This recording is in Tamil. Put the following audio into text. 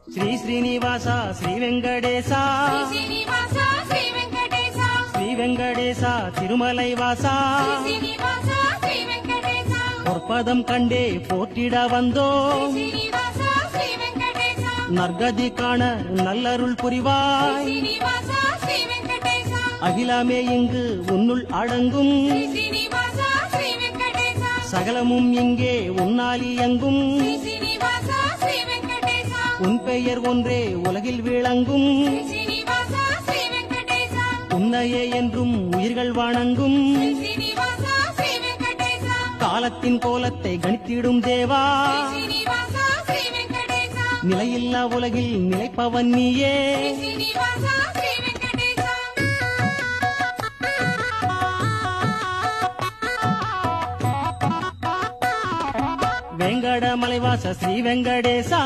శ్రీ శ్రీనివాస శ్రీ వెంకటేశ శ్రీ వెంకటేశ తిరుమలై వాస பொற்பதம் கண்டே போற்றிட வந்தோ நற்கதி காண நல்லருள் புரிவாய் அகிலமே இங்கு உன்னுள் அடங்கும் சகலமும் இங்கே உன்னால் இயங்கும் உன் பெயர் ஒன்றே உலகில் விளங்கும் உன்னையே என்றும் உயிர்கள் வணங்கும் காலத்தின் கோலத்தை கணித்திடும் தேவா நிலையில்லா உலகில் நிலைப்பவன் நீயே வெங்கடமலைவாச ஸ்ரீ வெங்கடேசா